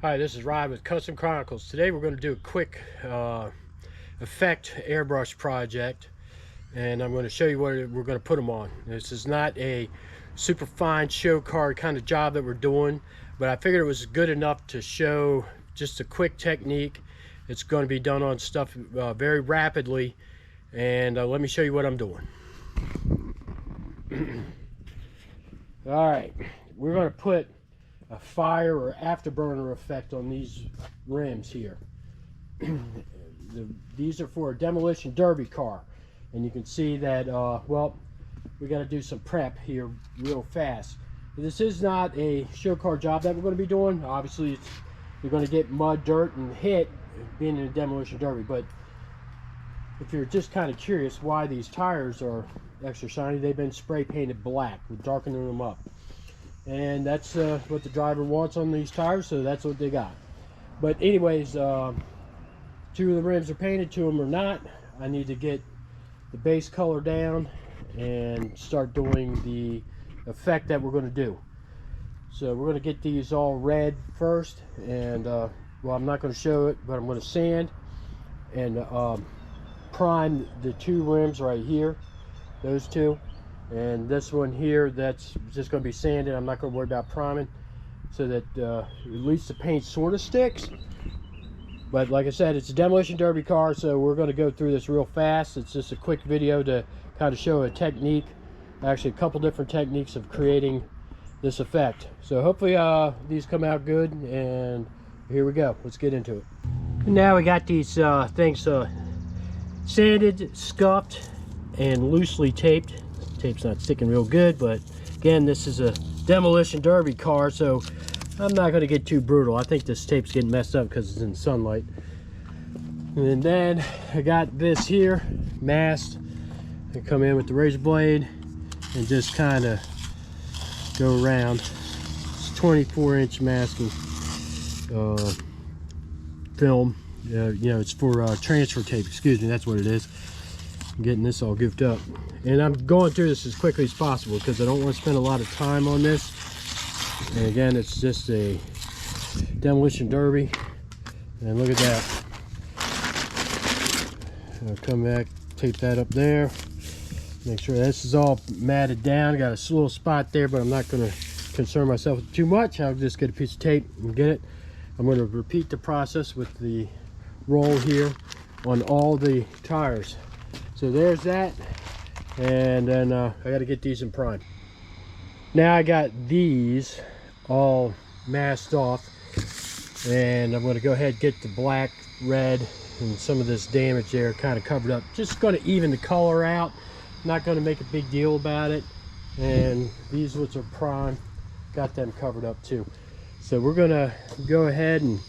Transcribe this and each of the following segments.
Hi, this is Rod with Custom Chronicles. Today we're going to do a quick effect airbrush project, and I'm going to show you what we're going to put them on. This is not a super fine show card kind of job that we're doing, but I figured it was good enough to show just a quick technique. It's going to be done on stuff very rapidly, and let me show you what I'm doing. All right, we're going to put a fire or afterburner effect on these rims here. These are for a demolition derby car, and you can see that well, we got to do some prep here real fast. This is not a show car job that we're going to be doing. Obviously you're going to get mud, dirt, and hit being in a demolition derby, but if you're just kind of curious why these tires are extra shiny, they've been spray painted black. We're darkening them up, and that's what the driver wants on these tires, so that's what they got. But anyways, 2 of the rims are painted, 2 of them are not. I need to get the base color down and start doing the effect that we're going to do. So we're going to get these all red first, and well, I'm not going to show it, but I'm going to sand and prime the 2 rims right here, those 2. And this one here, that's just going to be sanded. I'm not going to worry about priming, so that at least the paint sort of sticks. But like I said, it's a demolition derby car, so we're going to go through this real fast. It's just a quick video to kind of show a technique, actually a couple different techniques of creating this effect. So hopefully these come out good, and here we go. Let's get into it. Now we got these things sanded, scuffed, and loosely taped. Tape's not sticking real good, but again, this is a demolition derby car, so I'm not going to get too brutal. I think this tape's getting messed up because it's in sunlight. And then I got this here masked. I come in with the razor blade and just kind of go around. It's 24-inch masking film. You know, it's for transfer tape. Excuse me, that's what it is. I'm getting this all goofed up, and I'm going through this as quickly as possible because I don't want to spend a lot of time on this. And again, it's just a demolition derby, and look at that. I'll come back, tape that up there, make sure this is all matted down. Got a little spot there, but I'm not going to concern myself with too much. I'll just get a piece of tape and get it. I'm going to repeat the process with the roll here on all the tires. So there's that, and then I got to get these in prime. Now I got these all masked off, and I'm going to go ahead and get the black, red, and some of this damage there kind of covered up. Just going to even the color out, not going to make a big deal about it. And these ones are prime, got them covered up too. So we're going to go ahead and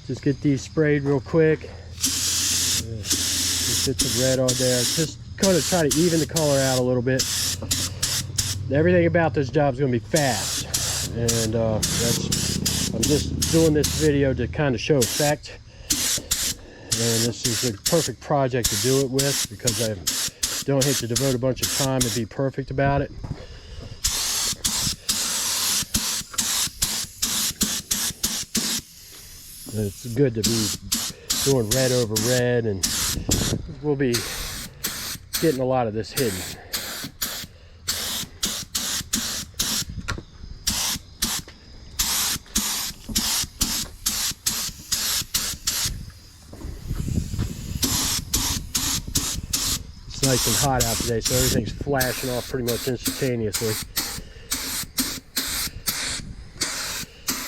just get these sprayed real quick. Just get some red on there. Just kind of try to even the color out a little bit. Everything about this job is going to be fast, and I'm just doing this video to kind of show effect. And this is a perfect project to do it with because I don't have to devote a bunch of time to be perfect about it. It's good to be doing red over red, and we'll be getting a lot of this hidden. It's nice and hot out today, so everything's flashing off pretty much instantaneously.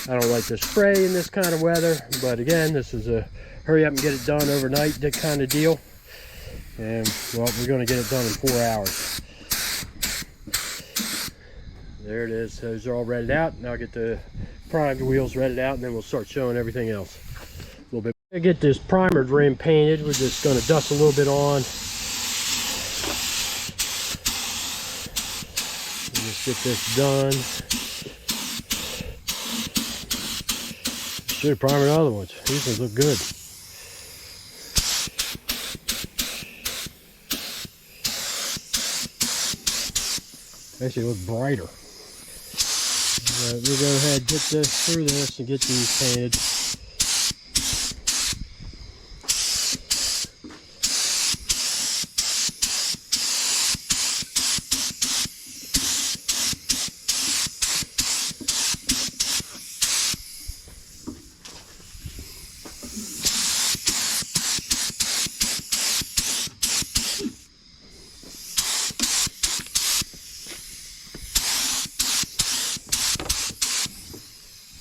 I don't like to spray in this kind of weather, but again, this is a hurry up and get it done overnight kind of deal. And well, we're going to get it done in 4 hours. There it is. Those are all redded out. Now I'll get the primed wheels redded out, and then we'll start showing everything else a little bit. To get this primered rim painted, we're just going to dust a little bit on. Just get this done. Should have primed other ones. These ones look good. Actually look brighter. We'll go ahead and get this through this and get these painted.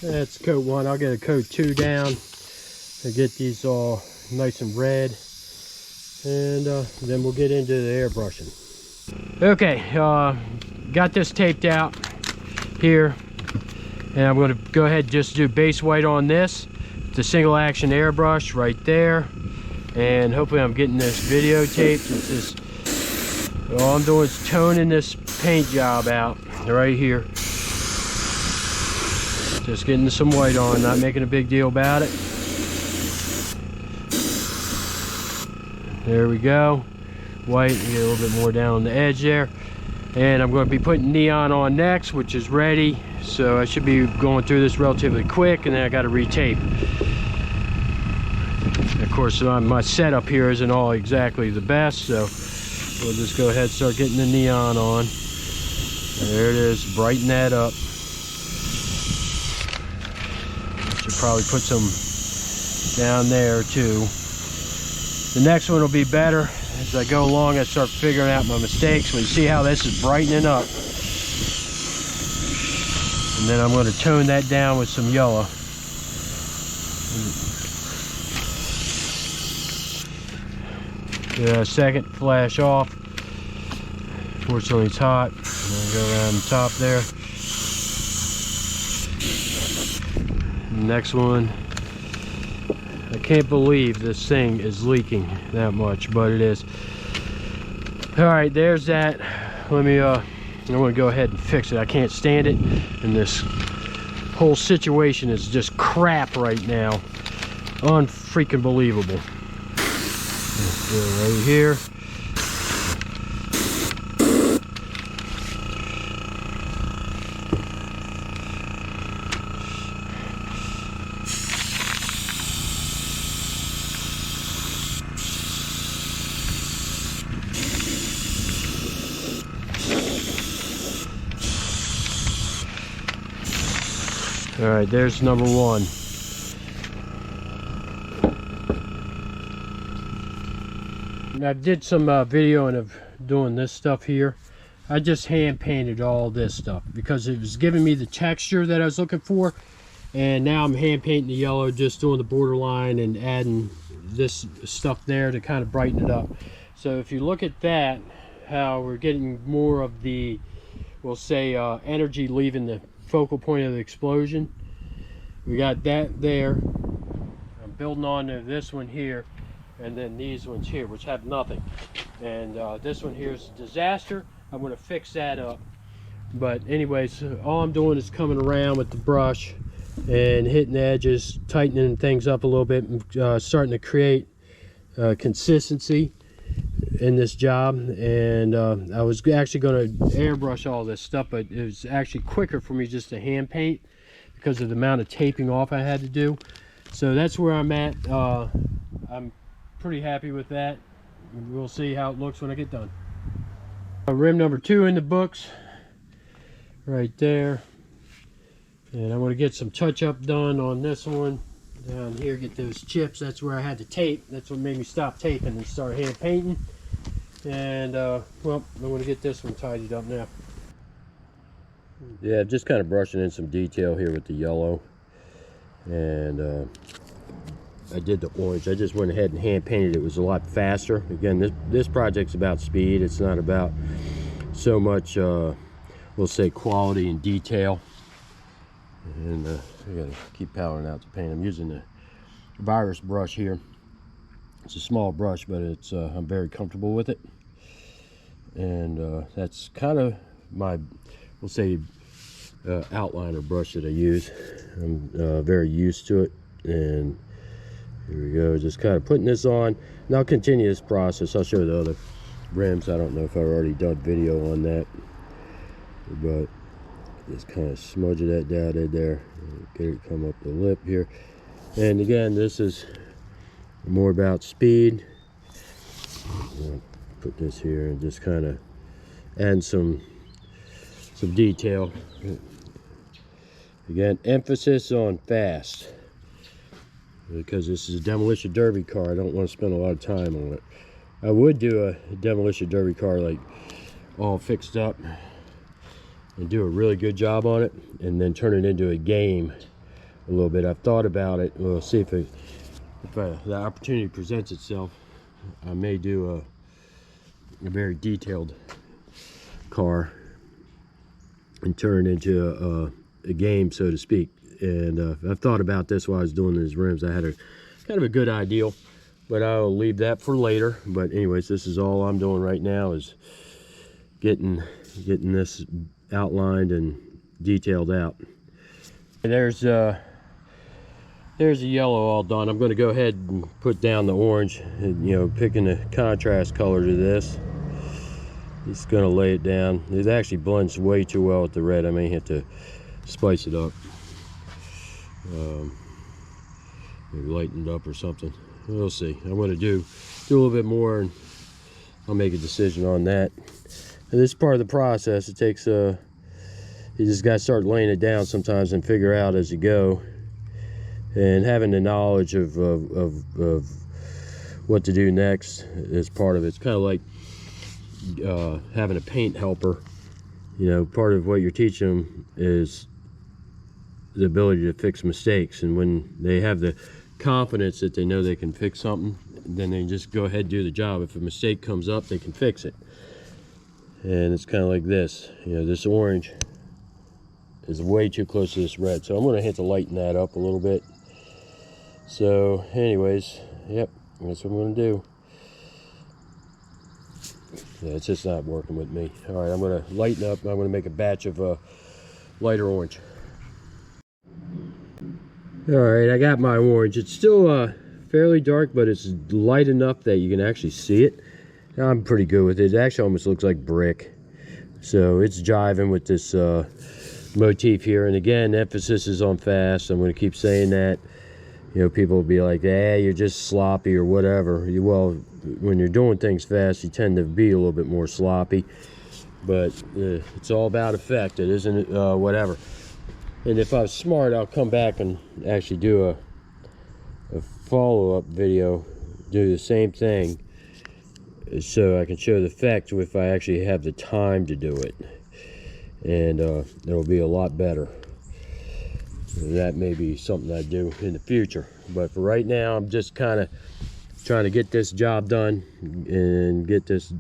That's coat 1. I'll get a coat 2 down to get these all nice and red, and then we'll get into the airbrushing. Okay, got this taped out here, and I'm going to go ahead and just do base white on this. It's a single action airbrush right there, and hopefully I'm getting this videotaped. It's just, all I'm doing is toning this paint job out right here. Just getting some white on, not making a big deal about it. There we go. White, get a little bit more down on the edge there. And I'm going to be putting neon on next, which is ready. So I should be going through this relatively quick, and then I got to retape. Of course, my setup here isn't all exactly the best, so we'll just go ahead and start getting the neon on. There it is, brighten that up. Probably put some down there too. The next one will be better. As I go along, I start figuring out my mistakes. We see how this is brightening up, and then I'm going to tone that down with some yellow. Give that a second, flash off. Fortunately it's hot. I'm going to go around the top there. Next one. I can't believe this thing is leaking that much, but it is. All right, there's that. Let me I want to go ahead and fix it. I can't stand it, and this whole situation is just crap right now. Unfreaking believable. Right here. All right, there's number 1. I did some videoing of doing this stuff here. I just hand painted all this stuff because it was giving me the texture that I was looking for, and now I'm hand painting the yellow, just doing the borderline and adding this stuff there to kind of brighten it up. So if you look at that, how we're getting more of the, we'll say, energy leaving the focal point of the explosion. We got that there. I'm building on to this one here, and then these ones here, which have nothing. And this one here is a disaster. I'm going to fix that up. But anyways, all I'm doing is coming around with the brush and hitting the edges, tightening things up a little bit, and starting to create consistency in this job. And I was actually going to airbrush all this stuff, but it was actually quicker for me just to hand paint because of the amount of taping off I had to do. So that's where I'm at. I'm pretty happy with that. We'll see how it looks when I get done. Rim number 2 in the books right there, and I'm going to get some touch-up done on this one down here, get those chips. That's where I had to tape. That's what made me stop taping and start hand painting. And well, I'm going to get this one tidied up now. Yeah, just kind of brushing in some detail here with the yellow, and I did the orange. I just went ahead and hand painted. It was a lot faster. Again, this project's about speed. It's not about so much we'll say quality and detail. And I gotta keep powering out the paint. I'm using the virus brush here. It's a small brush, but it's I'm very comfortable with it. And that's kind of my, we'll say, outliner brush that I use. I'm very used to it. And here we go, just kind of putting this on, and I'll continue this process. I'll show the other rims. I don't know if I've already done video on that, but Just kind of smudge that down in there. Get it come up the lip here. And again, this is more about speed. Put this here and just kind of add some detail. Again, emphasis on fast, because this is a demolition derby car. I don't want to spend a lot of time on it. I would do a demolition derby car like all fixed up and do a really good job on it, and then turn it into a game a little bit. I've thought about it. We'll see if the opportunity presents itself. I may do a very detailed car and turn it into a game, so to speak. And I've thought about this while I was doing these rims. I had a kind of a good idea, but I'll leave that for later. But anyways, this is all I'm doing right now, is getting this outlined and detailed out. And there's the yellow all done. I'm going to go ahead and put down the orange, and, you know, picking the contrast color to this. Just going to lay it down. It actually blends way too well with the red. I may have to spice it up, maybe lighten it up or something. We'll see. I'm going to do a little bit more, and I'll make a decision on that. And this is part of the process. It takes you just got to start laying it down sometimes and figure out as you go, and having the knowledge of what to do next is part of it. It's kind of like having a paint helper. You know, part of what you're teaching them is the ability to fix mistakes, and when they have the confidence that they know they can fix something, then they just go ahead and do the job. If a mistake comes up, they can fix it. And it's kind of like this. You know, this orange is way too close to this red, so I'm going to have to lighten that up a little bit. So anyways, yep, that's what I'm going to do. Yeah, it's just not working with me. All right, I'm going to lighten up. I'm going to make a batch of lighter orange. All right, I got my orange. It's still fairly dark, but it's light enough that you can actually see it. I'm pretty good with it. It actually almost looks like brick. So it's jiving with this motif here. And again, emphasis is on fast. I'm going to keep saying that. You know, people will be like, you're just sloppy or whatever. Well, when you're doing things fast, you tend to be a little bit more sloppy. But it's all about effect. It isn't whatever. And if I was smart, I'll come back and actually do a follow-up video, do the same thing, so I can show the effect if I actually have the time to do it. And it'll be a lot better. That may be something I do in the future. But for right now, I'm just kind of trying to get this job done and get this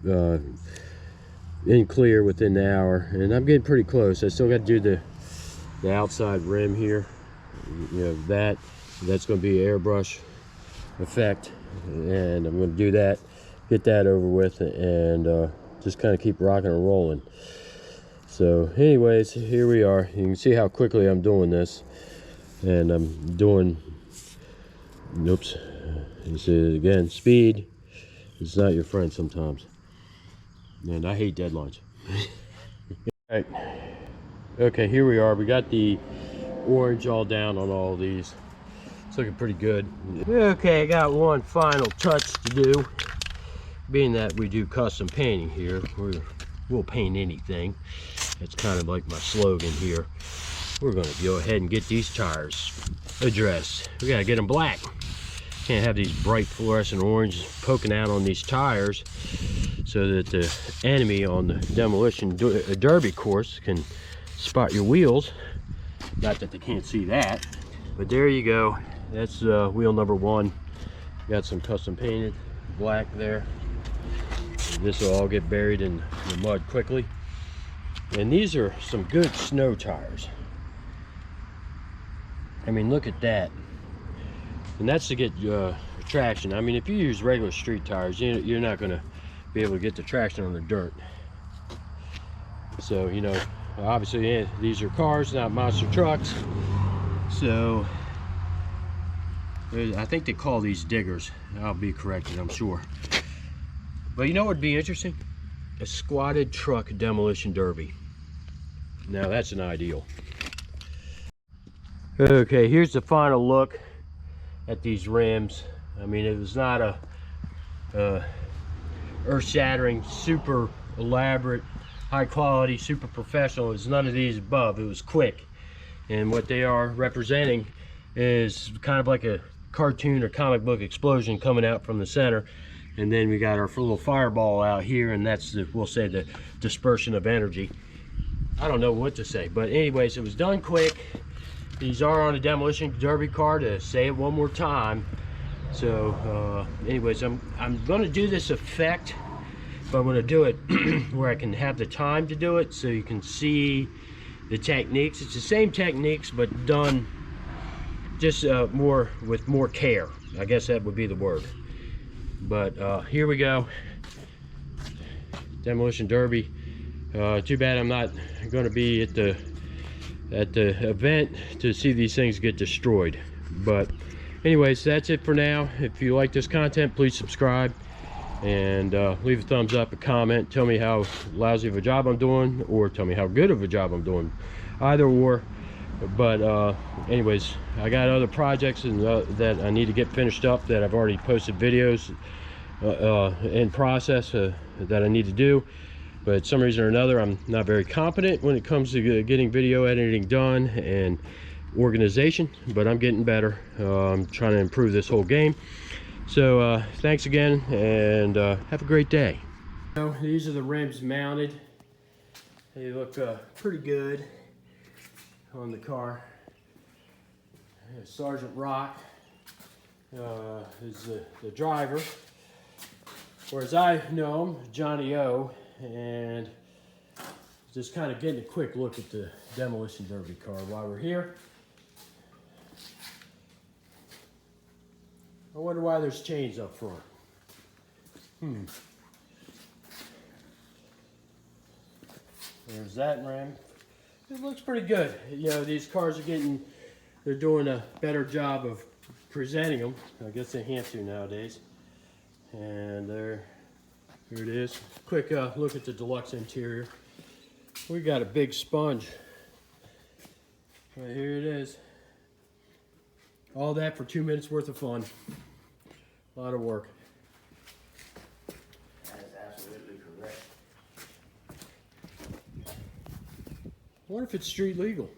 in clear within the hour. And I'm getting pretty close. I still got to do the outside rim here. You know, that's going to be airbrush effect. And I'm going to do that, get that over with, and just kind of keep rocking and rolling. So anyways, here we are. You can see how quickly I'm doing this, and I'm doing, oops, you see it again, speed is not your friend sometimes, and I hate deadlines. All right, okay, here we are. We got the orange all down on all of these. It's looking pretty good. Okay, I got one final touch to do. Being that we do custom painting here, we'll paint anything. That's kind of like my slogan here. We're going to go ahead and get these tires addressed. We got to get them black. Can't have these bright fluorescent orange poking out on these tires, so that the enemy on the demolition derby course can spot your wheels. Not that they can't see that, but there you go. That's wheel number one. Got some custom painted black there. This will all get buried in the mud quickly. And these are some good snow tires. I mean, look at that. And that's to get traction. I mean, if you use regular street tires, you're not going to be able to get the traction on the dirt. So, you know, obviously these are cars, not monster trucks. So I think they call these diggers. I'll be corrected, I'm sure. But you know what would be interesting? A squatted truck demolition derby. Now that's an ideal. Okay, here's the final look at these rims. I mean, it was not a earth-shattering, super elaborate, high quality, super professional. It was none of these above. It was quick. And what they are representing is kind of like a cartoon or comic book explosion coming out from the center. And then we got our little fireball out here, and that's the, we'll say, the dispersion of energy. I don't know what to say, but anyways, it was done quick. These are on a Demolition Derby car, to say it one more time. So anyways, I'm going to do this effect, but I'm going to do it where I can have the time to do it, so you can see the techniques. It's the same techniques, but done just more with more care. I guess that would be the word. But here we go. Demolition Derby. Too bad I'm not going to be at the event to see these things get destroyed. But anyways, that's it for now. If you like this content, please subscribe and leave a thumbs up, a comment, tell me how lousy of a job I'm doing, or tell me how good of a job I'm doing. Either or. But anyways, I got other projects and that I need to get finished up, that I've already posted videos in process that I need to do. But some reason or another, I'm not very competent when it comes to getting video editing done and organization, but I'm getting better. I'm trying to improve this whole game. So thanks again, and have a great day. So these are the rims mounted. They look pretty good on the car. Sergeant Rock is the driver, or as I know him, Johnny O. And just kind of getting a quick look at the Demolition Derby car while we're here. I wonder why there's chains up front. There's that rim. It looks pretty good. You know, these cars are they're doing a better job of presenting them. I guess they have to nowadays. And here it is. Quick look at the deluxe interior. We got a big sponge. Right here it is. All that for 2 minutes worth of fun. A lot of work. That is absolutely correct. I wonder if it's street legal.